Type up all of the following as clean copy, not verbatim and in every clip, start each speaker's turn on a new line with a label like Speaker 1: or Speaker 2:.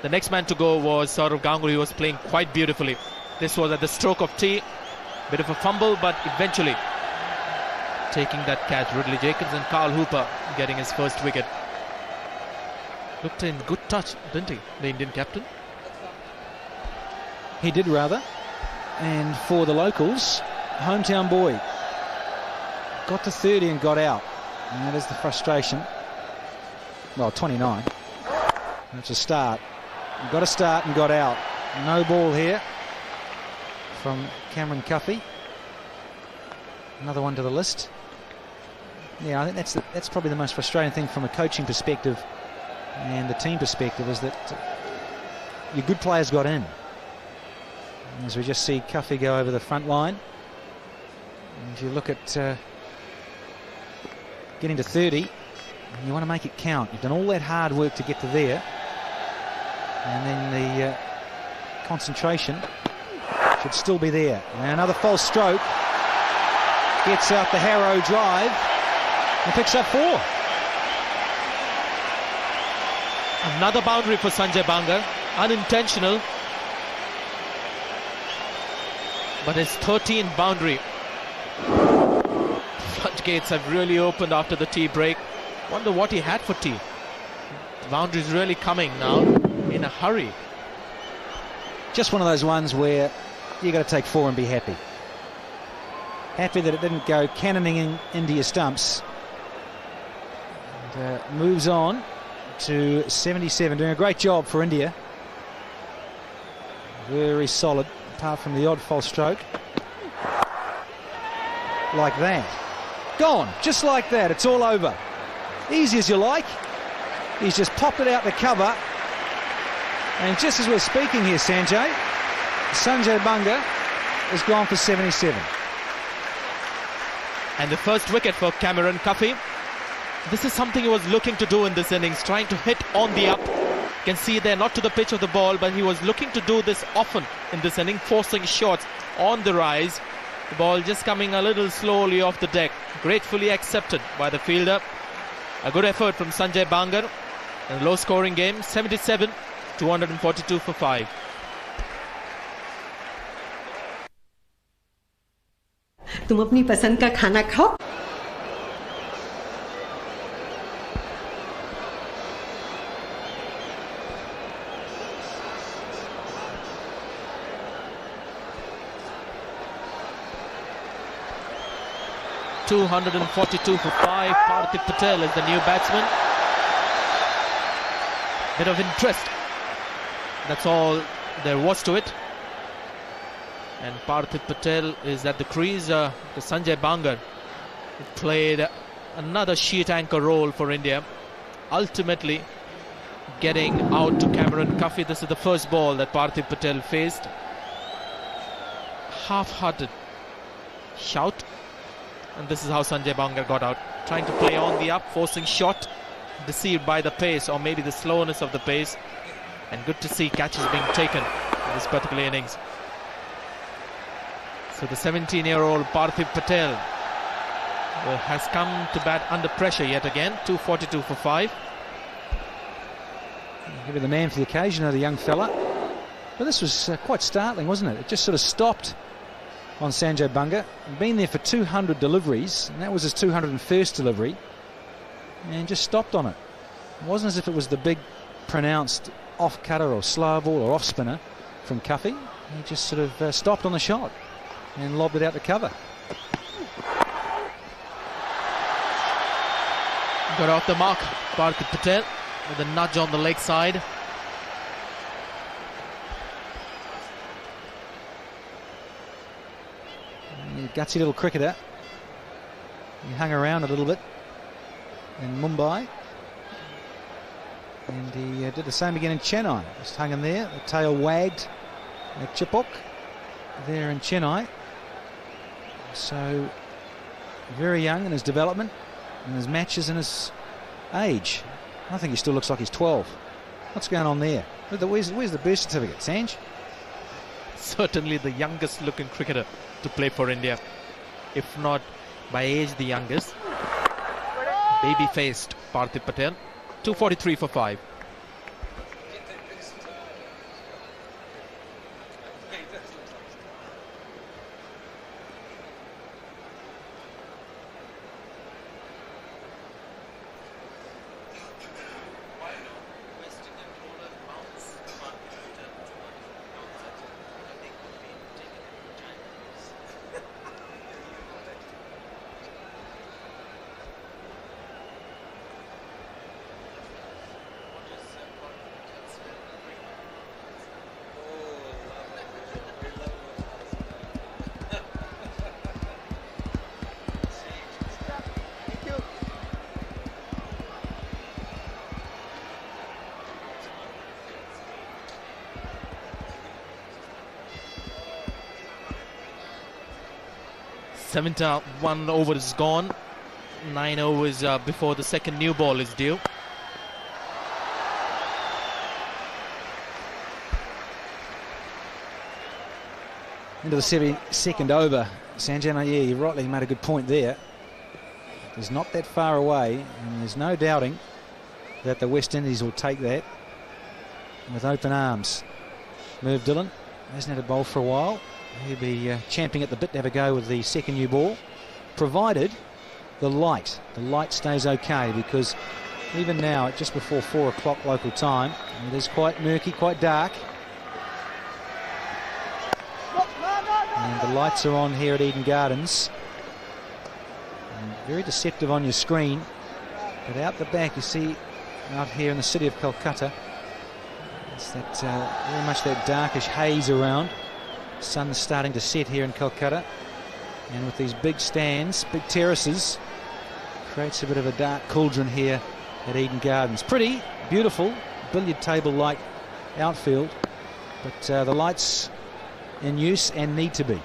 Speaker 1: The next man to go was Saurav Ganguly, who was playing quite beautifully. This was at the stroke of tea. Bit of a fumble, but eventually taking that catch. Ridley Jacobs and Carl Hooper getting his first wicket. Looked in good touch, didn't he, the Indian captain?
Speaker 2: He did rather. And for the locals, hometown boy got to 30 and got out. And that is the frustration. Well, 29. That's a start. He got a start and got out. No ball here from Cameron Cuffey. Another one to the list. Yeah, I think that's probably the most frustrating thing from a coaching perspective and the team perspective, is that your good players got in. As we just see Cuffey go over the front line. And if you look at getting to 30, you want to make it count. You've done all that hard work to get to there. And then the concentration should still be there. Now another false stroke. Gets out the Harrow drive and picks up 4.
Speaker 1: Another boundary for Sanjay Bangar. Unintentional. But his 13th boundary. Floodgates have really opened after the tea break. Wonder what he had for tea. The boundary is really coming now in a hurry.
Speaker 2: Just one of those ones where you got to take 4 and be happy. Happy that it didn't go cannoning into your stumps. And moves on to 77, doing a great job for India. Very solid, apart from the odd false stroke. Like that. Gone, just like that, it's all over. Easy as you like. He's just popped it out the cover. And just as we're speaking here, Sanjay Bangar has gone for 77.
Speaker 1: And the first wicket for Cameron Cuffey. This is something he was looking to do in this innings, trying to hit on the up. You can see there, not to the pitch of the ball, but he was looking to do this often in this inning, forcing shots on the rise. The ball just coming a little slowly off the deck. Gratefully accepted by the fielder. A good effort from Sanjay Bangar. In a low-scoring game, 77, 242 for 5.
Speaker 3: तुम अपनी पसंद का खाना खाओ.
Speaker 1: $242 for 5. Parthiv Patel is the new batsman. Bit of interest. That's all there was to it. And Parthiv Patel is at the crease. The Sanjay Bangar played another sheet anchor role for India, ultimately getting out to Cameron Cuffey. This is the first ball that Parthiv Patel faced. Half-hearted shout. And this is how Sanjay Bangar got out. Trying to play on the up, forcing shot. Deceived by the pace, or maybe the slowness of the pace. And good to see catches being taken in this particular innings. So the 17-year-old Parthiv Patel has come to bat under pressure yet again. 242 for 5.
Speaker 2: Give it the man for the occasion, the young fella. But this was quite startling, wasn't it? It just sort of stopped on Sanjay Bangar. He'd been there for 200 deliveries, and that was his 201st delivery, and just stopped on it. It wasn't as if it was the big, pronounced off-cutter or slow ball or off-spinner from Cuffey. He just sort of stopped on the shot and lobbed it out to cover.
Speaker 1: Got off the mark, Parthiv Patel, with a nudge on the leg side.
Speaker 2: Gutsy little cricketer. He hung around a little bit in Mumbai. And he did the same again in Chennai. Just hung in there, the tail wagged like Chipok there in Chennai. So very young in his development and his matches and his age. I think he still looks like he's 12. What's going on there? Where's the birth certificate, Sanj?
Speaker 1: Certainly the youngest looking cricketer to play for India, if not by age the youngest. Baby-faced Parthiv Patel. 243 for 5. 1 over is gone. 9 overs before the second new ball is due.
Speaker 2: Into the 72nd over. Sanjana, yeah, you rightly made a good point there. It's not that far away, and there's no doubting that the West Indies will take that with open arms. Merv Dillon hasn't had a bowl for a while. He'll be champing at the bit to have a go with the second new ball, provided the light stays okay, because even now, just before 4 o'clock local time, it is quite murky, quite dark. And the lights are on here at Eden Gardens. And very deceptive on your screen. But out the back, you see, out here in the city of Kolkata, it's that very much that darkish haze around. Sun's starting to set here in Kolkata. And with these big stands, big terraces, creates a bit of a dark cauldron here at Eden Gardens. Pretty, beautiful, billiard table-like outfield. But the lights in use and need to be.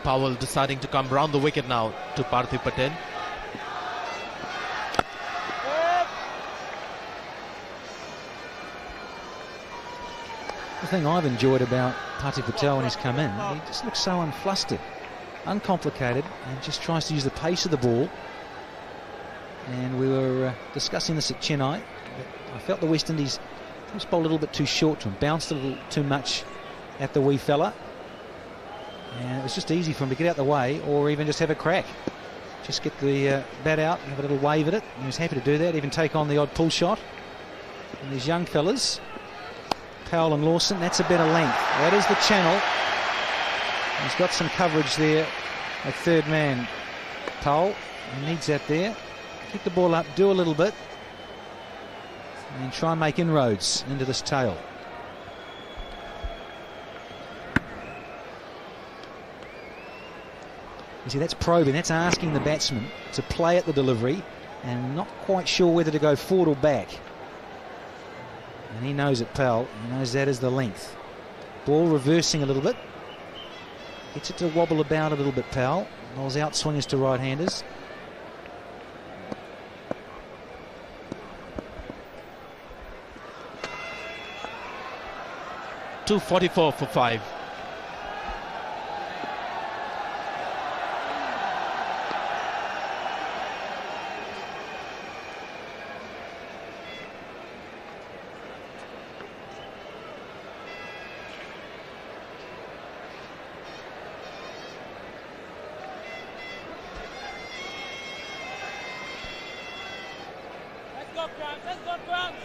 Speaker 1: Powell deciding to come round the wicket now to Parthiv Patel.
Speaker 2: The thing I've enjoyed about Parthiv Patel when he's come in, he just looks so unflustered, uncomplicated, and just tries to use the pace of the ball. And we were discussing this at Chennai. I felt the West Indies just bowled a little bit too short to him, bounced a little too much at the wee fella. And it was just easy for him to get out the way, or even just have a crack. Just get the bat out, have a little wave at it. And he was happy to do that, even take on the odd pull shot. And these young fellas, Powell and Lawson, that's a better length. That is the channel. He's got some coverage there, a third man. Powell, he needs that there. Kick the ball up, do a little bit, and try and make inroads into this tail. You see, that's probing, that's asking the batsman to play at the delivery and not quite sure whether to go forward or back. And he knows it, Powell. He knows that is the length. Ball reversing a little bit. Gets it to wobble about a little bit, Powell. Bowls out swingers to right-handers.
Speaker 1: .244 for 5.
Speaker 4: Let's go, Grant.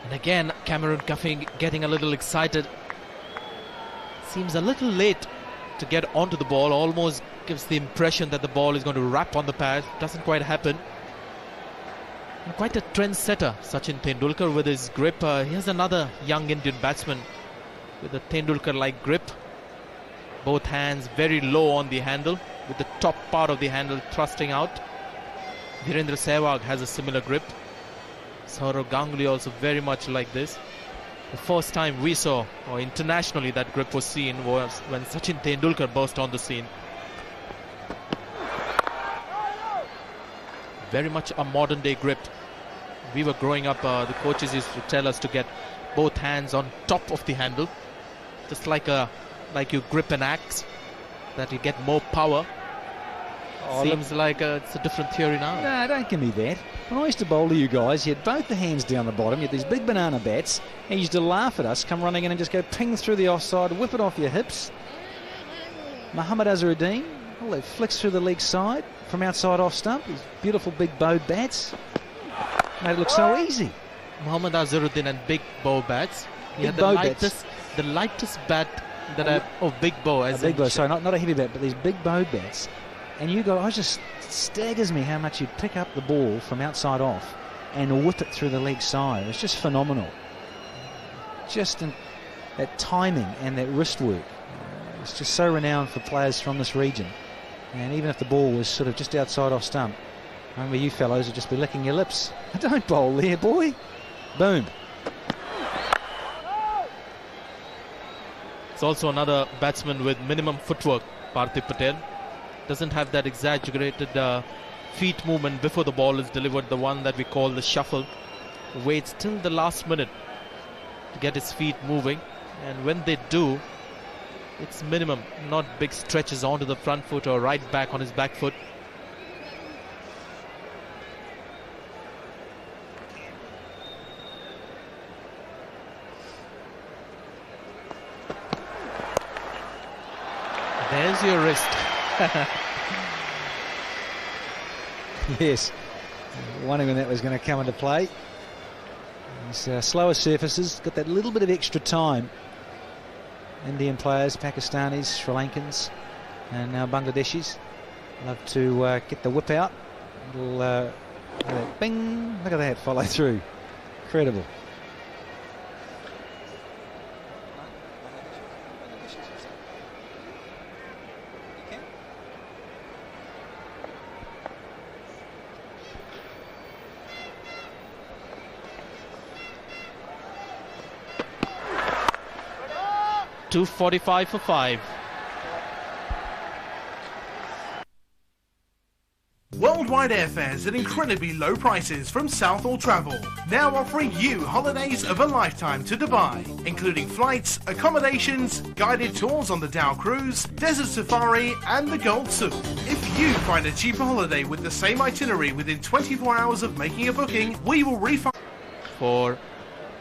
Speaker 1: And again, Cameron Cuffing getting a little excited. Seems a little late to get onto the ball. Almost gives the impression that the ball is going to wrap on the pad. Doesn't quite happen. And quite a trendsetter, Sachin Tendulkar, with his grip. Here's another young Indian batsman with a Tendulkar-like grip. Both hands very low on the handle, with the top part of the handle thrusting out. Virendra Sehwag has a similar grip. Saurav Ganguly also very much like this. The first time we saw, or internationally, that grip was seen was when Sachin Tendulkar burst on the scene. Very much a modern day grip. We were growing up, the coaches used to tell us to get both hands on top of the handle. just like you grip an axe, that you get more power. Seems like it's a different theory now.
Speaker 2: No, don't give me that. When I used to bowl to you guys, you had both the hands down the bottom, you had these big banana bats, and you used to laugh at us, come running in and just go ping through the offside, whip it off your hips. Mohammad Azharuddin, all that flicks through the leg side from outside off stump, these beautiful big bowed bats. Made it look so easy.
Speaker 1: Mohammad Azharuddin and big bow bats.
Speaker 2: Big
Speaker 1: Yeah,
Speaker 2: bow
Speaker 1: the lightest bat that I've... Oh, big bow.
Speaker 2: A big bow, sorry, not a heavy bat, but these big bowed bats. And you guys, just staggers me how much you'd pick up the ball from outside off and whip it through the leg side. It's just phenomenal. Just that timing and that wrist work. It's just so renowned for players from this region. And even if the ball was sort of just outside off stump, I remember you fellows would just be licking your lips. Don't bowl there, boy. Boom.
Speaker 1: It's also another batsman with minimum footwork, Parthiv Patel. Doesn't have that exaggerated feet movement before the ball is delivered, the one that we call the shuffle. Waits till the last minute to get his feet moving, and when they do, it's minimum, not big stretches onto the front foot or right back on his back foot. There's your wrist.
Speaker 2: Yes, wondering when that was going to come into play. These slower surfaces, got that little bit of extra time. Indian players, Pakistanis, Sri Lankans, and now Bangladeshis love to get the whip out. Little, look at that, bing! Look at that follow through, incredible.
Speaker 1: .245 for 5.
Speaker 4: Worldwide airfares at incredibly low prices from Southall Travel. Now offering you holidays of a lifetime to Dubai, including flights, accommodations, guided tours on the Dow Cruise, Desert Safari and the Gold Souk. If you find a cheaper holiday with the same itinerary within 24 hours of making a booking, we will refund.
Speaker 1: For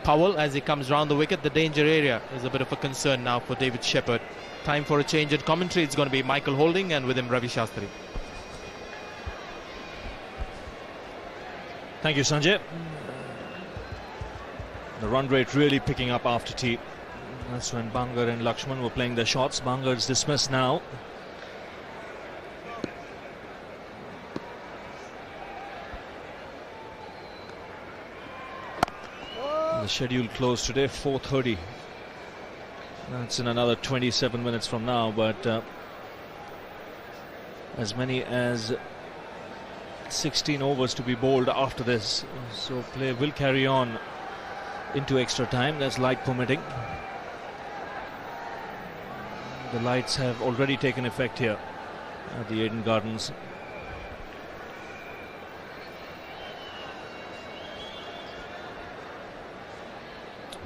Speaker 1: Powell, as he comes round the wicket, the danger area is a bit of a concern now for David Shepherd. Time for a change in commentary. It's going to be Michael Holding and with him Ravi Shastri.
Speaker 5: Thank you, Sanjay. The run rate really picking up after tea. That's when Bangar and Lakshman were playing their shots. Bangar is dismissed now. The schedule closed today, 4:30. That's in another 27 minutes from now, but as many as 16 overs to be bowled after this, so play will carry on into extra time. That's light permitting. The lights have already taken effect here at the Eden Gardens.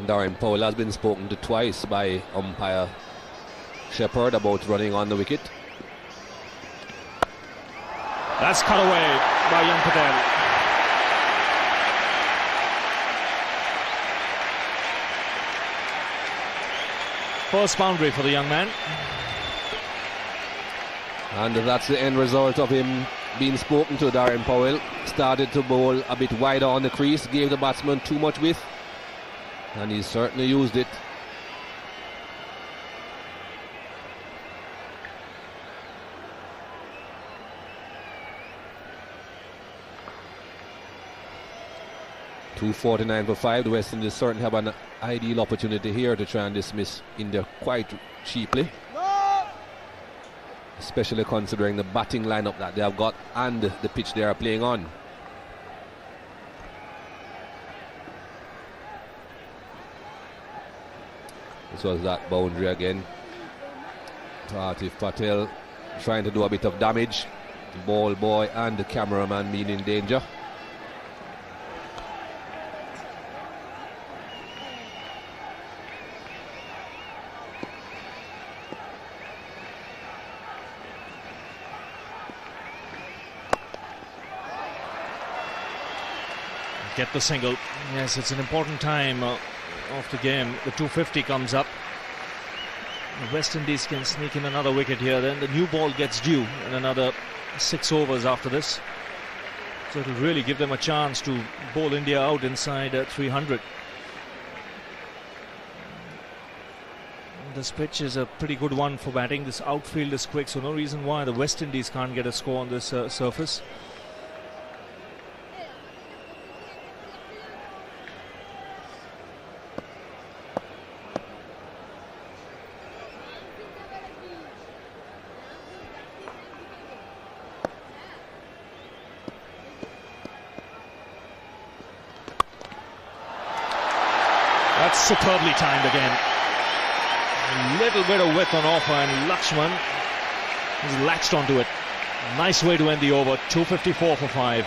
Speaker 6: Darren Powell has been spoken to twice by umpire Shepherd about running on the wicket.
Speaker 5: That's cut away by young Patel. First boundary for the young man.
Speaker 6: And that's the end result of him being spoken to. Darren Powell started to bowl a bit wider on the crease, gave the batsman too much width, and he certainly used it. .249 for 5. The West Indies certainly have an ideal opportunity here to try and dismiss India quite cheaply, especially considering the batting lineup that they have got and the pitch they are playing on. This was that boundary again. Parthiv Patel trying to do a bit of damage. The ball boy and the cameraman being in danger.
Speaker 5: get the single. Yes, it's an important time of the game. The 250 comes up. The West Indies can sneak in another wicket here. Then the new ball gets due in another 6 overs after this. So it'll really give them a chance to bowl India out inside 300. This pitch is a pretty good one for batting. This outfield is quick, so no reason why the West Indies can't get a score on this surface. That's superbly timed again. A little bit of width on offer, and Lakshman has latched onto it. Nice way to end the over. 254 for 5.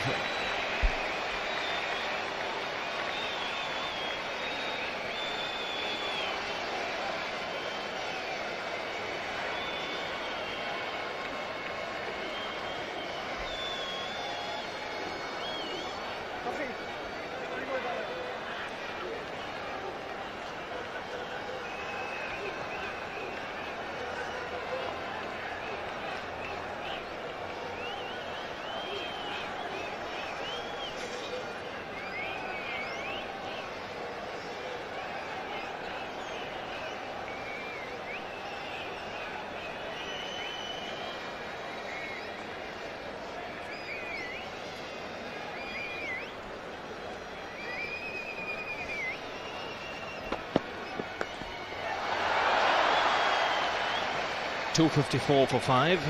Speaker 5: .254 for 5.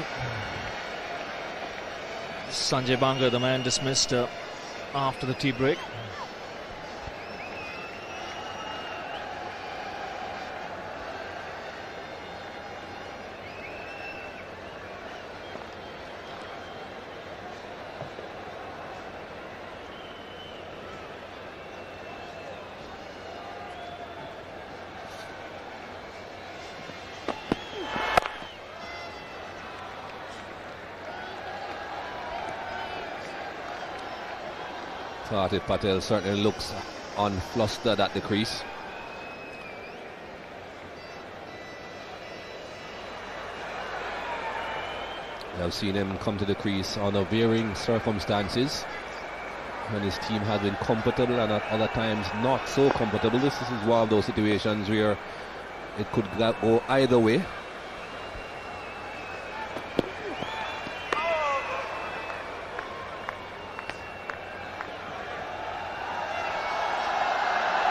Speaker 5: Sanjay Banga, the man dismissed after the tea break.
Speaker 6: Hardik Patel certainly looks unflustered at the crease. I've seen him come to the crease under varying circumstances, and his team has been comfortable and at other times not so comfortable. This is one of those situations where it could go either way.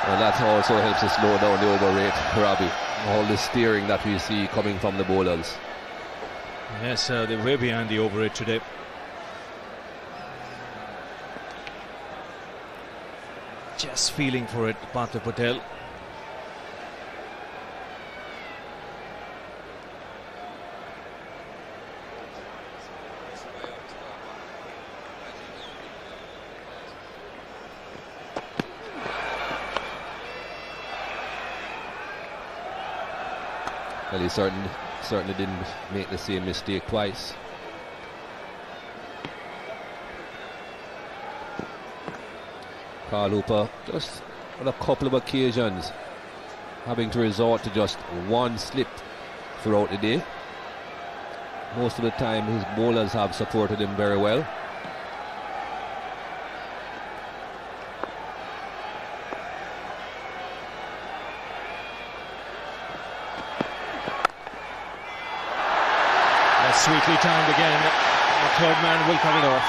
Speaker 6: And that also helps to slow down the over rate, Robbie. All the steering that we see coming from the bowlers.
Speaker 5: Yes, they're way behind the over rate today. Just feeling for it, Partha Patel.
Speaker 6: Well, he certainly didn't make the same mistake twice. Carl Hooper, just on a couple of occasions, having to resort to just one slip throughout the day. Most of the time, his bowlers have supported him very well.
Speaker 5: Sweetly timed again. The third man will cut it off.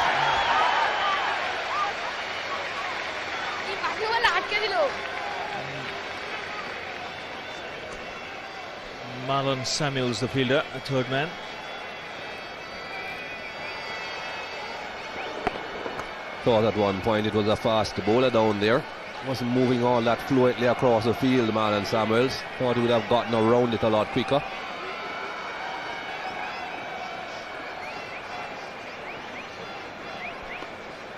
Speaker 5: Marlon Samuels, the fielder, the third man.
Speaker 6: Thought at one point it was a fast bowler down there. Wasn't moving all that fluently across the field, Marlon Samuels. Thought he would have gotten around it a lot quicker.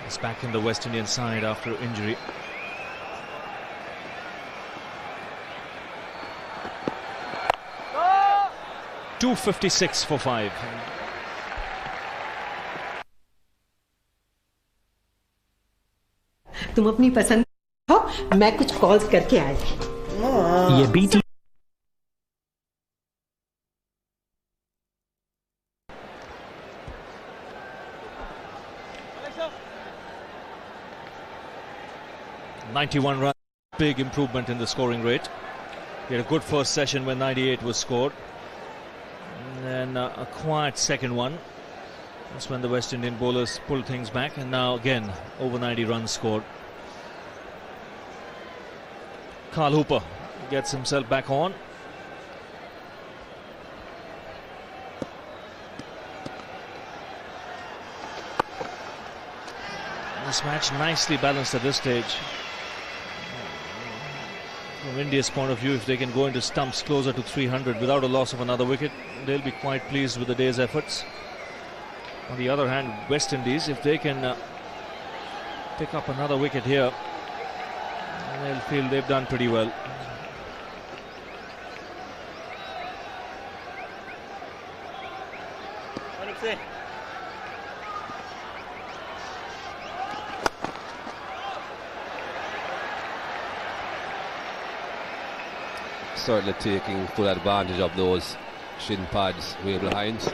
Speaker 5: He's back in the West Indian side after injury. .256 for 5.
Speaker 3: तुम अपनी पसंद हो, मैं कुछ calls करके आई।
Speaker 2: ये BT
Speaker 5: ...91 runs, big improvement in the scoring rate. He had a good first session when 98 was scored. And then a quiet second one. That's when the West Indian bowlers pulled things back. And now again, over 90 runs scored. Carl Hooper gets himself back on. This match nicely balanced at this stage. From India's point of view, if they can go into stumps closer to 300 without a loss of another wicket, they'll be quite pleased with the day's efforts. On the other hand, West Indies, if they can pick up another wicket here, they'll feel they've done pretty well.
Speaker 6: Certainly taking full advantage of those shin pads way behind.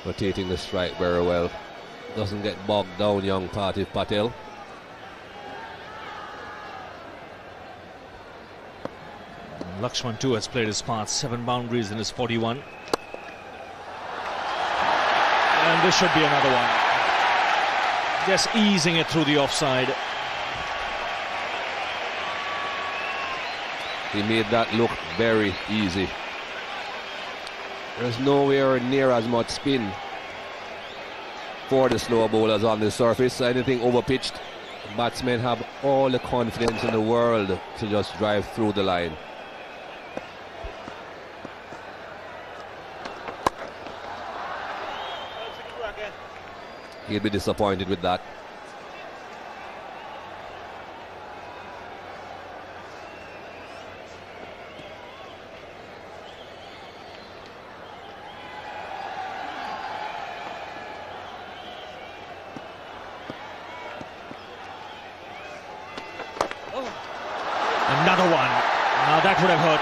Speaker 6: Rotating the strike very well. Doesn't get bogged down, young Parthiv Patel.
Speaker 5: Lakshman too has played his part, 7 boundaries in his 41. And this should be another one. Just easing it through the offside.
Speaker 6: He made that look very easy. There's nowhere near as much spin for the slow bowlers on the surface. Anything over pitched, batsmen have all the confidence in the world to just drive through the line. He'll be disappointed with that.
Speaker 5: Another one. Now that would have hurt.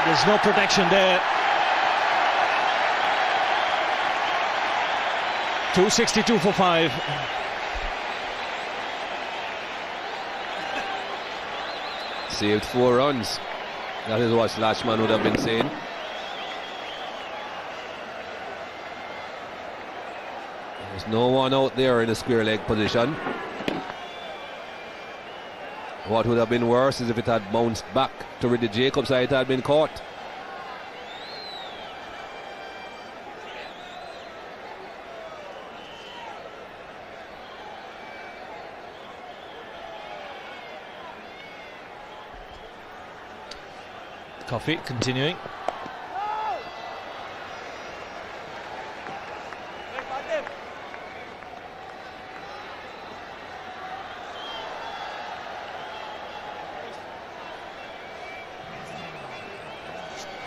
Speaker 5: There's no protection there. 262 for 5.
Speaker 6: Saved 4 runs. That is what Lachman would have been saying. There's no one out there in a square leg position. What would have been worse is if it had bounced back to Ridley Jacobs and it had been caught.
Speaker 5: Coffee continuing.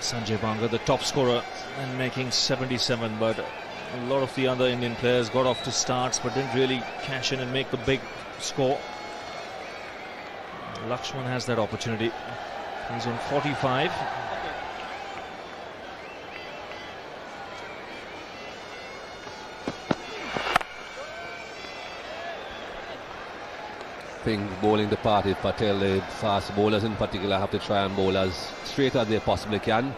Speaker 5: Sanjay Banga, the top scorer, and making 77, but a lot of the other Indian players got off to starts but didn't really cash in and make the big score. Lakshman has that opportunity. He's on 45.
Speaker 6: I think bowling the Parthiv Patel, the fast bowlers in particular, have to try and bowl as straight as they possibly can.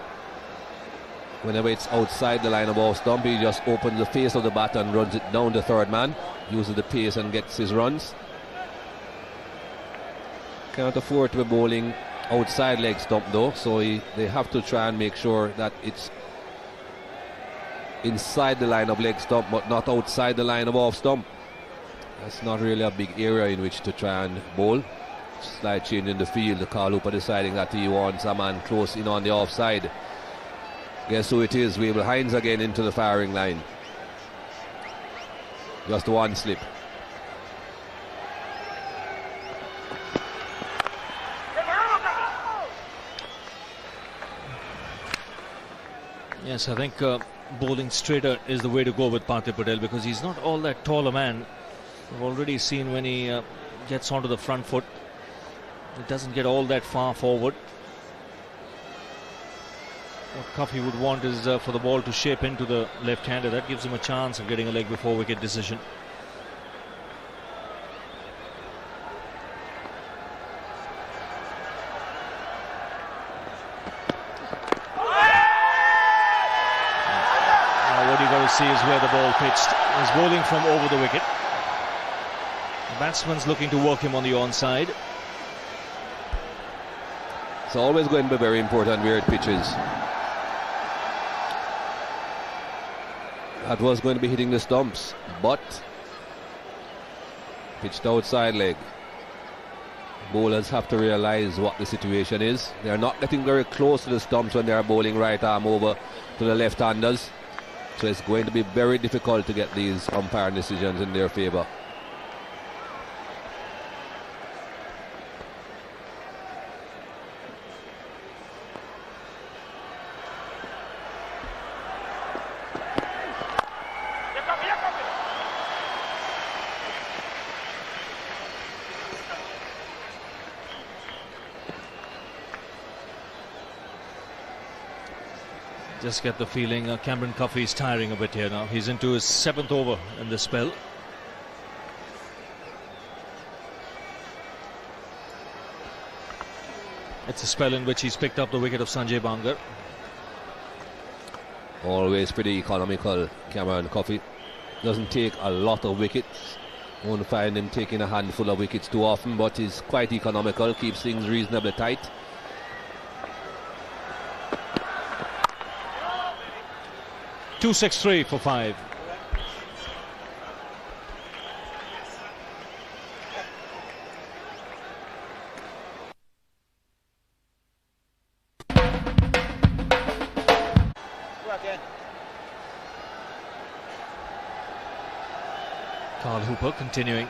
Speaker 6: Whenever it's outside the line of off stump, he just opens the face of the bat and runs it down the third man, uses the pace and gets his runs. Can't afford to be bowling outside leg stump though, so they have to try and make sure that it's inside the line of leg stump but not outside the line of off stump. That's not really a big area in which to try and bowl. Slight change in the field. The Carl Hooper deciding that he wants a man close in on the offside. Guess who it is? Wavell Hines again into the firing line. Just one slip.
Speaker 5: Yes, I think bowling straighter is the way to go with Parthiv Patel, because he's not all that tall a man. We've already seen when he gets onto the front foot, it doesn't get all that far forward. What Cuffy would want is for the ball to shape into the left-hander. That gives him a chance of getting a leg before wicket decision. What you got to see is where the ball pitched. He's bowling from over the wicket. The batsman's looking to work him on the onside.
Speaker 6: It's always going to be very important where it pitches. That was going to be hitting the stumps, but pitched outside leg. Bowlers have to realize what the situation is. They're not getting very close to the stumps when they are bowling right arm over to the left-handers. So it's going to be very difficult to get these umpire decisions in their favour.
Speaker 5: Just get the feeling Cameron Cuffy is tiring a bit here now. He's into his 7th over in this spell. It's a spell in which he's picked up the wicket of Sanjay Bangar.
Speaker 6: Always pretty economical, Cameron Cuffy. Doesn't take a lot of wickets. Won't find him taking a handful of wickets too often, but he's quite economical, keeps things reasonably tight.
Speaker 5: .263 for 5. Carl Hooper continuing.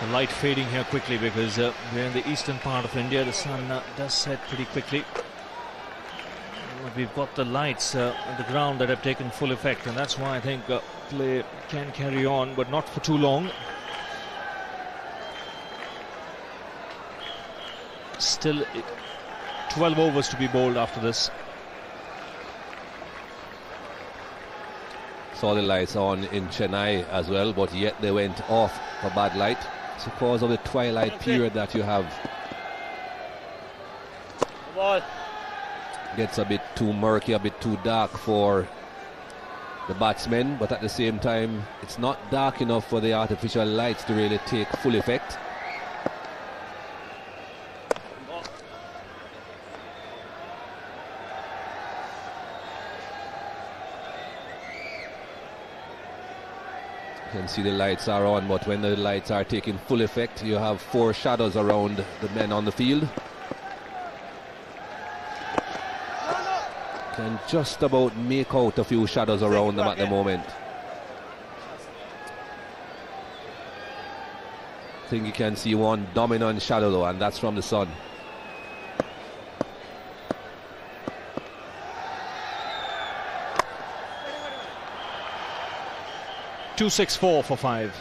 Speaker 5: The light fading here quickly because we're in the eastern part of India. The sun does set pretty quickly. We've got the lights on the ground that have taken full effect, and that's why I think play can carry on, but not for too long. Still 12 overs to be bowled after this.
Speaker 6: Saw the lights on in Chennai as well, but yet they went off for bad light. It's because of the twilight period that you have. Gets a bit too murky, a bit too dark for the batsmen, but at the same time it's not dark enough for the artificial lights to really take full effect. You can see the lights are on, but when the lights are taking full effect, you have 4 shadows around the men on the field. Can just about make out a few shadows around them at the moment. I think you can see one dominant shadow though, and that's from the sun.
Speaker 5: .264 for 5.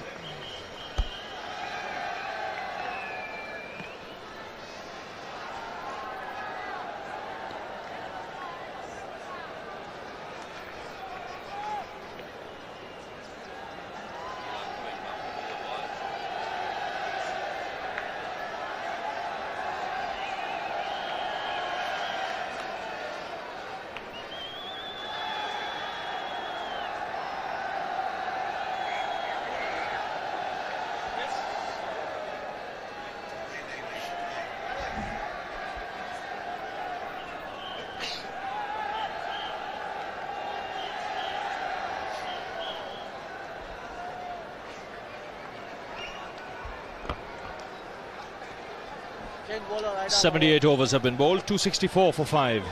Speaker 5: 78 overs have been bowled, 264 for 5.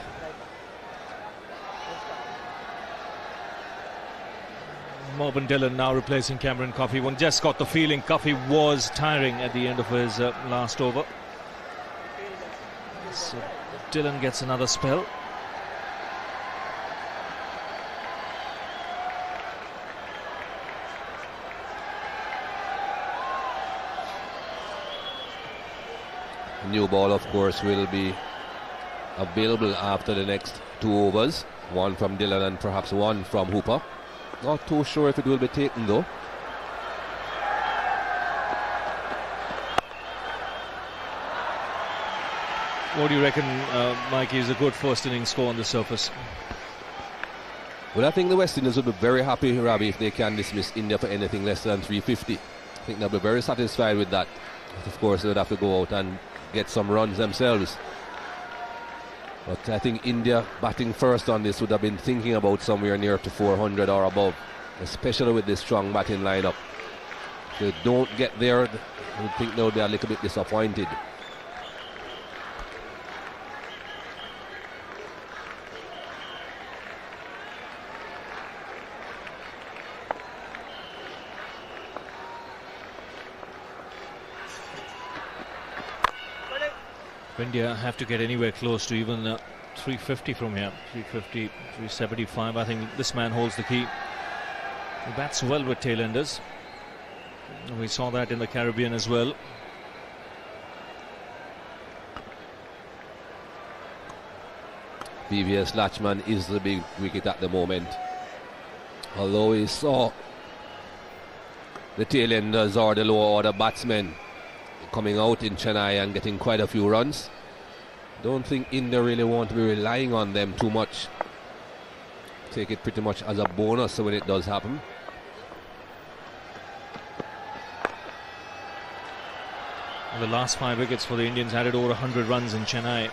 Speaker 5: Mervyn Dillon now replacing Cameron Coffey. One just got the feeling Coffey was tiring at the end of his last over. So Dillon gets another spell.
Speaker 6: New ball, of course, will be available after the next 2 overs. One from Dillon and perhaps one from Hooper. Not too sure if it will be taken though.
Speaker 5: What do you reckon, Mikey, is a good first innings score on the surface?
Speaker 6: Well, I think the West Indies will be very happy, Robbie, if they can dismiss India for anything less than 350. I think they'll be very satisfied with that. But of course, they'll have to go out and get some runs themselves. But I think India batting first on this would have been thinking about somewhere near to 400 or above, especially with this strong batting lineup. If they don't get there, I would think they'll be a little bit disappointed.
Speaker 5: India have to get anywhere close to even 350 from here. 350, 375. I think this man holds the key. He bats well with tailenders. We saw that in the Caribbean as well.
Speaker 6: VVS Lachman is the big wicket at the moment. Although we saw the tailenders or the lower order batsmen coming out in Chennai and getting quite a few runs. Don't think India really want to be relying on them too much. Take it pretty much as a bonus when it does happen.
Speaker 5: And the last 5 wickets for the Indians added over 100 runs in Chennai.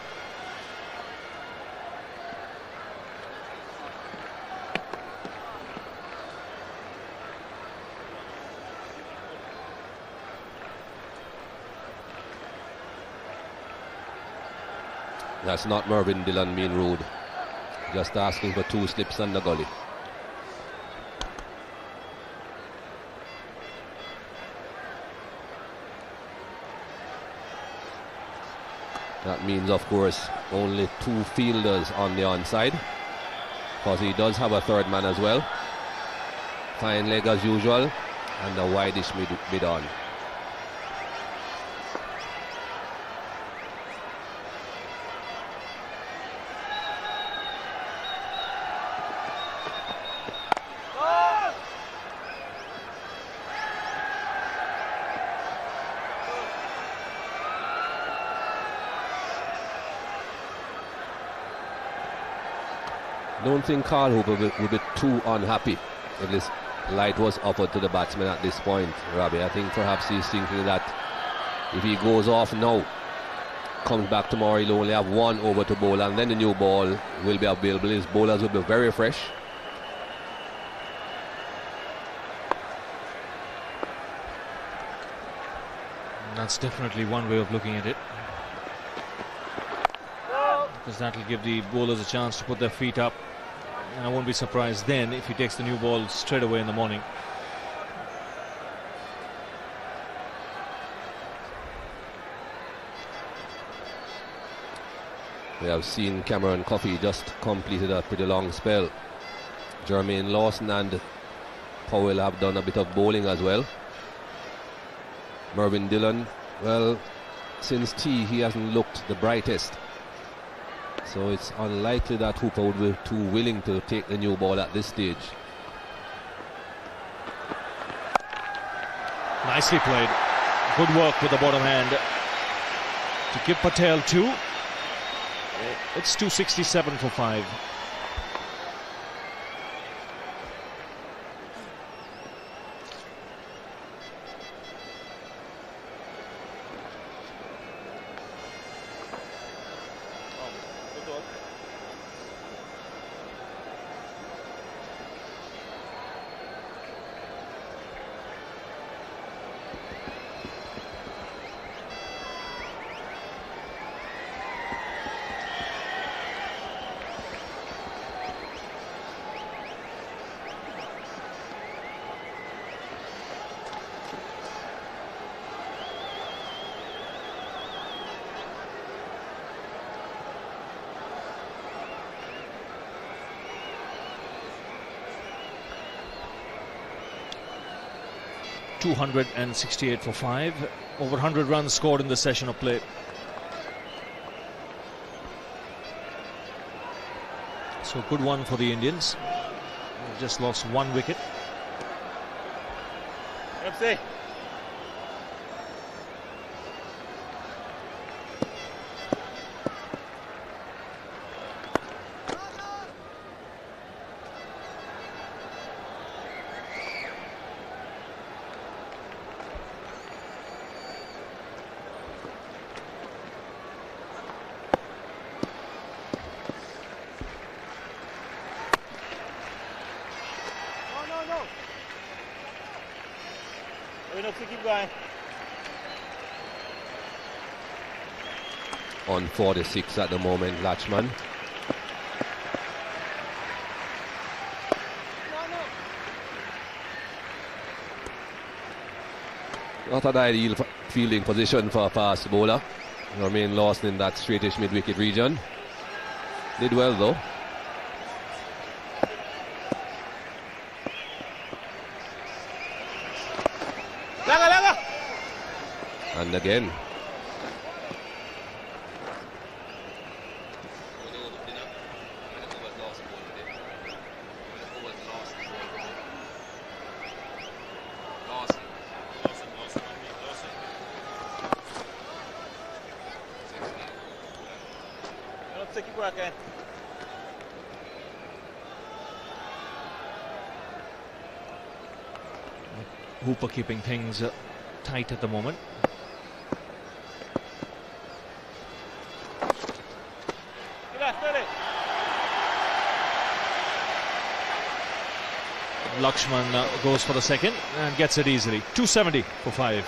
Speaker 6: That's not Mervyn Dillon being rude. Just asking for 2 slips on the gully. That means, of course, only 2 fielders on the onside, because he does have a third man as well. Fine leg as usual, and a wideish mid on. Don't think Carl Hooper would be too unhappy if this light was offered to the batsman at this point, Robbie. I think perhaps he's thinking that if he goes off now, comes back tomorrow, he'll only have 1 over to bowl, and then the new ball will be available. His bowlers will be very fresh.
Speaker 5: That's definitely one way of looking at it, because that will give the bowlers a chance to put their feet up, and I won't be surprised then if he takes the new ball straight away in the morning.
Speaker 6: We have seen Cameron Coffey just completed a pretty long spell. Jermaine Lawson and Powell have done a bit of bowling as well. Mervyn Dillon, well, since tea he hasn't looked the brightest, so it's unlikely that Hooper would be too willing to take the new ball at this stage.
Speaker 5: Nicely played. Good work with the bottom hand to give Patel 2. It's 267 for 5. 268 for 5. Over 100 runs scored in the session of play. So good one for the Indians. They've just lost 1 wicket.
Speaker 6: On 46 at the moment, Lachman. Not an ideal fielding position for a fast bowler. Remain lost in that straightish mid-wicket region. Did well though. And again.
Speaker 5: Hooper keeping things tight at the moment. Lakshman goes for the second and gets it easily. 270 for 5.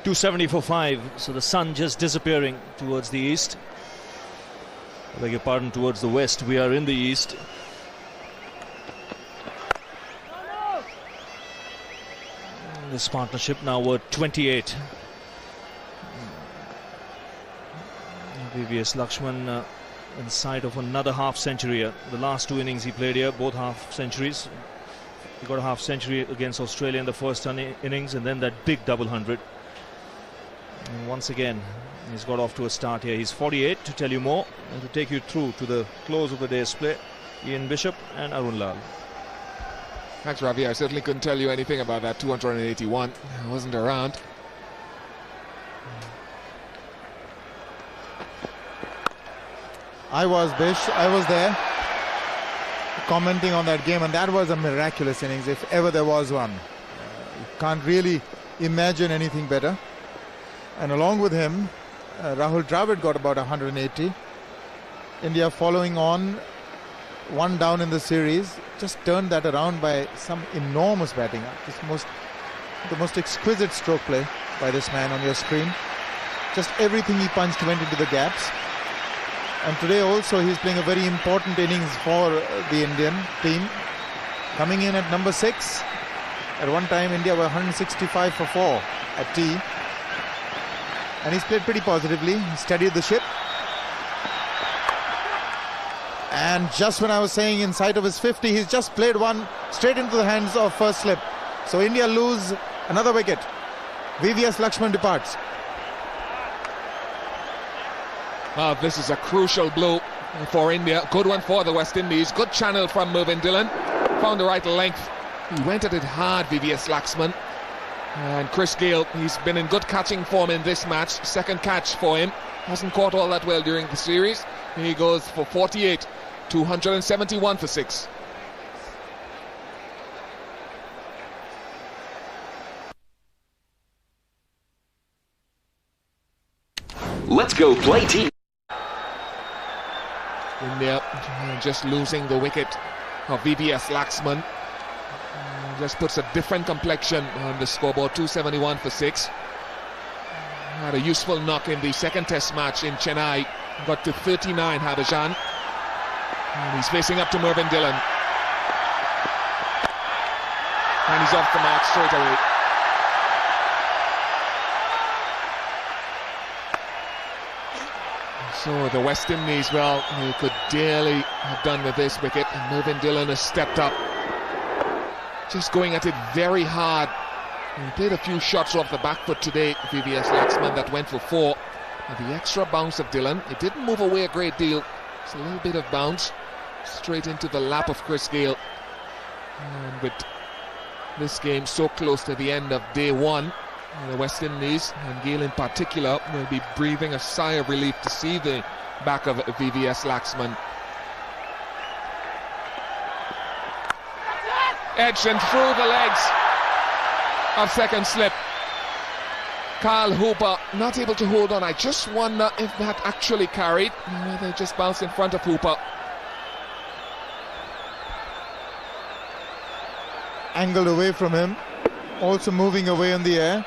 Speaker 5: .270 for 5. So the sun just disappearing towards the east. I beg your pardon, towards the west. We are in the east. This partnership now worth 28. VVS Lakshman in sight of another half century. The last 2 innings he played here, both half centuries. He got a half century against Australia in the first innings, and then that big double 100. And once again, he's got off to a start here. He's 48. To tell you more and to take you through to the close of the day's play, Ian Bishop and Arun Lal.
Speaker 7: Thanks, Ravi. I certainly couldn't tell you anything about that 281. I wasn't around.
Speaker 8: I was, Bish. I was there commenting on that game, and that was a miraculous innings if ever there was one. You can't really imagine anything better. And along with him, Rahul Dravid got about 180. India following on, 1 down in the series, just turned that around by some enormous batting. The most exquisite stroke play by this man on your screen. Just everything he punched went into the gaps. And today also he's playing a very important innings for the Indian team. Coming in at number 6. At one time India were 165 for 4 at tea. And he's played pretty positively. He steadied the ship. And just when I was saying in sight of his 50, he's just played one straight into the hands of first slip. So India lose another wicket. VVS Lakshman departs.
Speaker 7: Well, this is a crucial blow for India. Good one for the West Indies. Good channel from Mervyn Dillon. Found the right length. He went at it hard, VVS Lakshman. And Chris Gayle, he's been in good catching form in this match. Second catch for him. Hasn't caught all that well during the series. He goes for 48. 271 for 6.
Speaker 9: Let's go play team.
Speaker 7: India just losing the wicket of VVS Lakshman. Just puts a different complexion on the scoreboard. 271 for 6. Had a useful knock in the second test match in Chennai. Got to 39, Harbhajan. And he's facing up to Mervyn Dillon. And he's off the mark straight away. So the West Indies, well, they could dearly have done with this wicket, and Mervyn Dillon has stepped up, just going at it very hard. He played a few shots off the back foot today, VVS Laxman, that went for 4. And the extra bounce of Dillon, it didn't move away a great deal. It's a little bit of bounce straight into the lap of Chris Gayle. And with this game so close to the end of day 1, the West Indies, and Gayle in particular, will be breathing a sigh of relief to see the back of VVS Laxman. Edged and through the legs of second slip. Carl Hooper not able to hold on. I just wonder if that actually carried. They just bounced in front of Hooper.
Speaker 8: Angled away from him, also moving away in the air,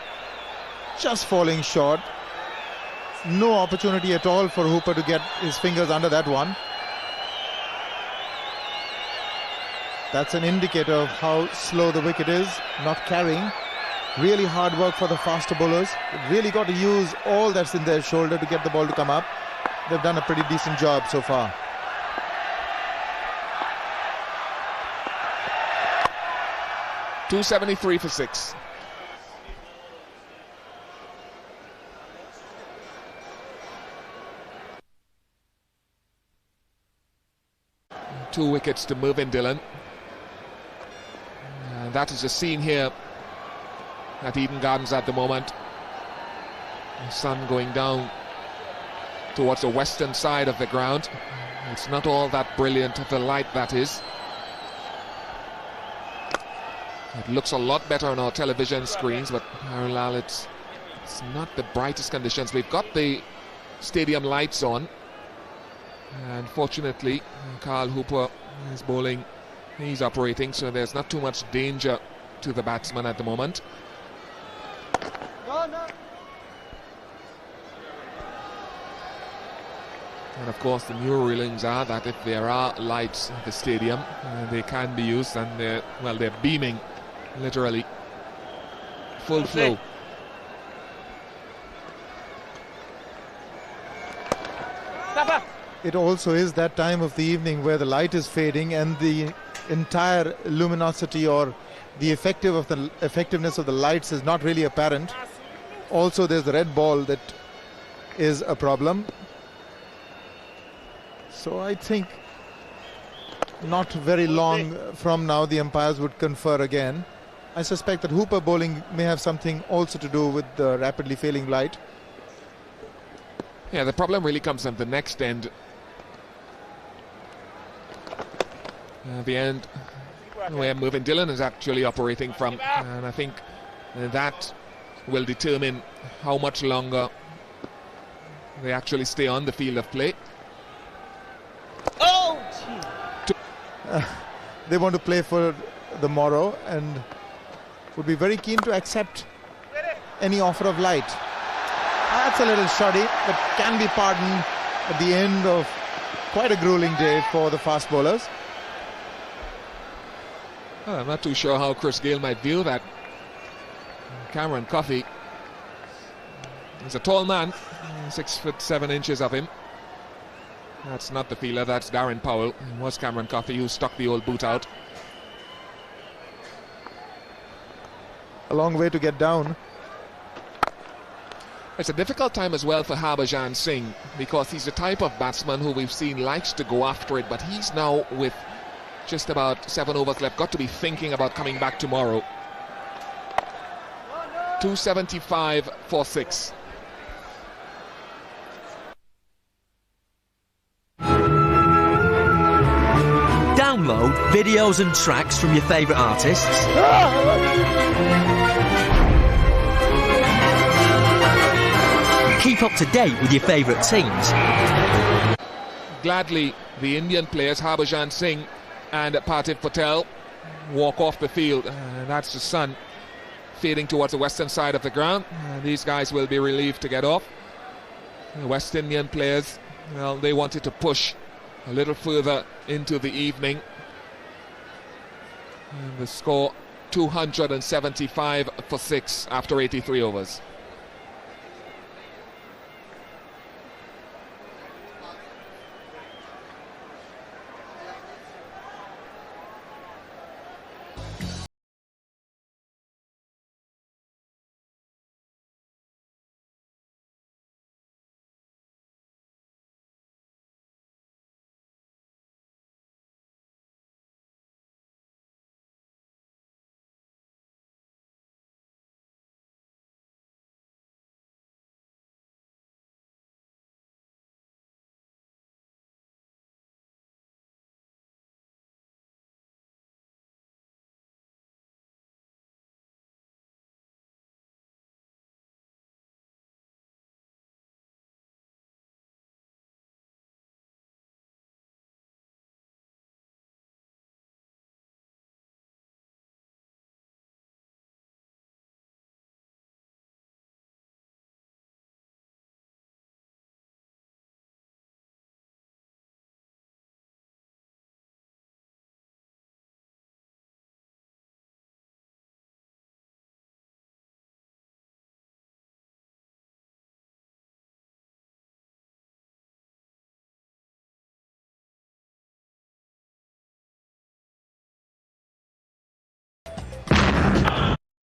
Speaker 8: just falling short. No opportunity at all for Hooper to get his fingers under that one. That's an indicator of how slow the wicket is, not carrying. Really hard work for the faster bowlers. They've really got to use all that's in their shoulder to get the ball to come up. They've done a pretty decent job so far.
Speaker 7: .273 for 6. Two wickets to Mervyn Dillon. And that is a scene here at Eden Gardens at the moment. The sun going down towards the western side of the ground. It's not all that brilliant of a light, that is. It looks a lot better on our television screens, but Harilal, it's not the brightest conditions. We've got the stadium lights on, and fortunately Carl Hooper is bowling, he's operating, so there's not too much danger to the batsman at the moment. And of course the new rulings are that if there are lights at the stadium, they can be used, and they're beaming literally full flow.
Speaker 8: It also is that time of the evening where the light is fading and the entire luminosity or the effectiveness of the lights is not really apparent. Also there's the red ball that is a problem. So I think not very long from now the umpires would confer again. I suspect that Hooper bowling may have something also to do with the rapidly failing light.
Speaker 7: Yeah, the problem really comes at the next end. The end where Mervyn Dillon is actually operating from, and I think that will determine how much longer they actually stay on the field of play.
Speaker 8: They want to play for the morrow and would be very keen to accept any offer of light. That's a little shoddy, but can be pardoned at the end of quite a grueling day for the fast bowlers.
Speaker 7: Well, I'm not too sure how Chris Gayle might view that. Cameron Coffey is a tall man, 6'7" of him. That's not the fielder, that's Darren Powell. It was Cameron Coffey who stuck the old boot out.
Speaker 8: A long way to get down.
Speaker 7: It's a difficult time as well for Harbhajan Singh, because he's the type of batsman who we've seen likes to go after it, but he's now, with just about 7 overs left, got to be thinking about coming back tomorrow. 275 for 6.
Speaker 10: Download videos and tracks from your favourite artists. Keep up to date with your favourite teams.
Speaker 7: Gladly, the Indian players, Harbhajan Singh and Parthiv Patel, walk off the field. That's the sun fading towards the western side of the ground. These guys will be relieved to get off. The West Indian players, well, they wanted to push a little further into the evening. And the score 275 for 6 after 83 overs.